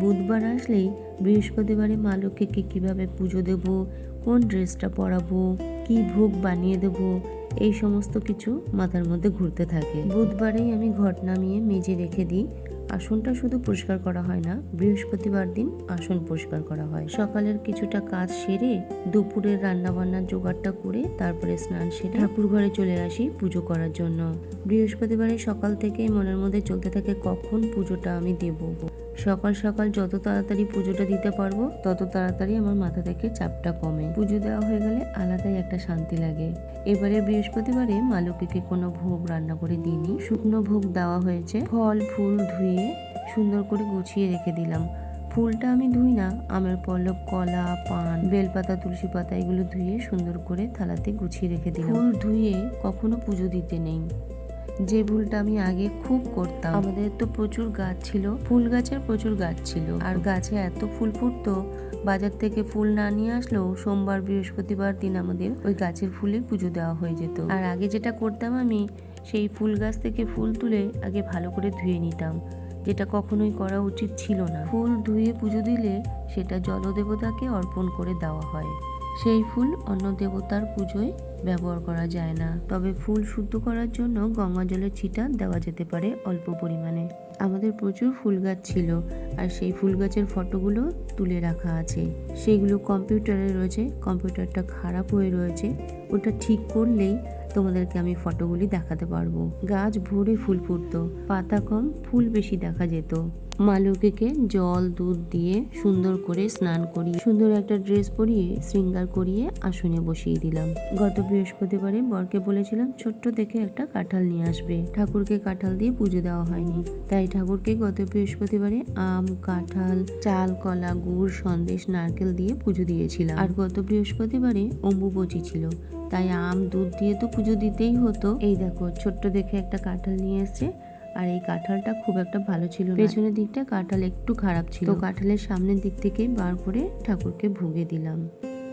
বুধবার আসলেই বৃহস্পতিবারে মা লক্ষ্মীকে কীভাবে পুজো দেব, কোন ড্রেসটা পরাবো, কি ভোগ বানিয়ে দেব, এই সমস্ত কিছু মাথার মধ্যে ঘুরতে থাকে। বুধবারেই আমি ঘট নামিয়ে মেজে রেখে দিই। আসনটা শুধু পরিষ্কার করা হয় না, বৃহস্পতিবার দিন আসন পরিষ্কার করা হয়। সকালের কিছুটা কাজ সেরে দুপুরের রান্নাবান্নার জোগাড়টা করে তারপরে স্নান সেরে ঠাকুর ঘরে চলে আসি পুজো করার জন্য। বৃহস্পতিবারে সকাল থেকেই মনের মধ্যে চলতে থাকে কখন পুজোটা আমি দেব। সকাল সকাল যত তাড়াতাড়ি পুজোটা দিতে পারবো তত তাড়াতাড়ি আমার মাথা থেকে চাপটা কমে। পুজো দেওয়া হয়ে গেলে আলাদাই একটা শান্তি লাগে। এবারে বৃহস্পতিবারে মা লক্ষ্মীকে কোনো ভোগ রান্না করে দিইনি, শুকনো ভোগ দেওয়া হয়েছে। ফল ফুল ধুয়ে সুন্দর করে গুছিয়ে রেখে দিলাম। ফুলটা আমি ধুই না, আমের পল্লব, কলা, পান, বেলপাতা, তুলসী পাতা এগুলো ধুয়ে সুন্দর করে থালাতে গুছিয়ে রেখে দিলাম। ফুল ধুয়ে কখনো পুজো দিতে নেই, যে ভুলটা আমি আগে খুব করতাম। আমাদের তো প্রচুর গাছ ছিল, ফুল গাছের প্রচুর গাছ ছিল, আর গাছে এত ফুল ফুটতো, বাজার থেকে ফুল না নিয়ে আসলেও সোমবার বৃহস্পতিবার দিন আমাদের ওই গাছের ফুলে পুজো দেওয়া হয়ে যেত। আর আগে যেটা করতাম, আমি সেই ফুল গাছ থেকে ফুল তুলে আগে ভালো করে ধুয়ে নিতাম, যেটা কখনোই করা উচিত ছিল না। ফুল ধুয়ে পুজো দিলে সেটা জলদেবতাকে অর্পণ করে দেওয়া হয়। সেই ফুল অন্য দেবতার পুজোয় ব্যবহার করা যায় না। তবে ফুল শুদ্ধ করার জন্য গঙ্গা জলের ছিটা দেওয়া যেতে পারে অল্প পরিমাণে। আমাদের প্রচুর ফুল গাছ ছিল, আর সেই ফুল গাছের ফটোগুলো তুলে রাখা আছে। সেগুলো কম্পিউটারে রয়েছে, কম্পিউটারটা খারাপ হয়ে রয়েছে, ওটা ঠিক করলেই তোমাদেরকে আমি ফটোগুলি দেখাতে পারবো। গাছ ভরে ফুল ফুটতো, পাতা কম, ফুল বেশি দেখা যেত। মা লক্ষ্মীকে জল দুধ দিয়ে সুন্দর করে স্নান করিয়ে সুন্দর একটা ড্রেস পরিয়ে শৃঙ্গার করিয়ে আসনে বসিয়ে দিলাম। গত বৃহস্পতিবারে বরকে বলেছিলাম ছোট্ট দেখে একটা কাঁঠাল নিয়ে আসবে। ঠাকুরকে কাঁঠাল দিয়ে পুজো দেওয়া হয়নি, তাই ঠাকুরকে গত বৃহস্পতিবারে আম, কাঁঠাল, চাল, কলা, গুড়, সন্দেশ, নারকেল দিয়ে পুজো দিয়েছিলাম। আর গত বৃহস্পতিবারে অম্বুবচী ছিল, তাই আম দুধ দিয়ে তো পুজো দিতেই হতো। এই দেখো ছোট্ট দেখে একটা কাঁঠাল নিয়ে এসছে, আর এই কাঁঠালটা খুব একটা ভালো ছিল না, পেছনের দিকটা কাঁঠাল একটু খারাপ ছিল। তো কাঁঠালের সামনের দিক থেকে বার করে ঠাকুরকে ভোগে দিলাম।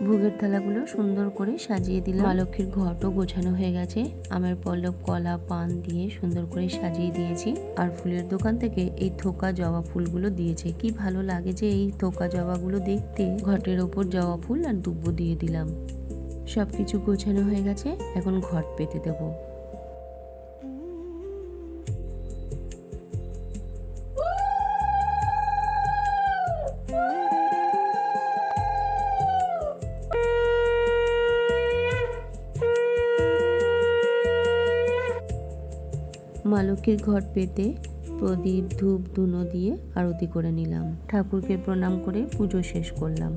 ভোগের থালাগুলো সুন্দর করে সাজিয়ে দিলাম। মা লক্ষ্মীর ঘটও গোছানো হয়ে গেছে, আমের পল্লব, কলা, পান দিয়ে সুন্দর করে সাজিয়ে দিয়েছি। আর ফুলের দোকান থেকে এই থোকা জবা ফুলগুলো দিয়েছে, কি ভালো লাগে যে এই থোকা জবাগুলো দেখতে। ঘটের ওপর জবা ফুল আর দুব্বো দিয়ে দিলাম। সবকিছু গোছানো হয়ে গেছে, এখন ঘট পেতে দেব। মা লক্ষ্মীর ঘট পেতে প্রদীপ, ধূপ, ধুনো দিয়ে আরতি করে নিলাম। ঠাকুরকে প্রণাম করে পুজো শেষ করলাম।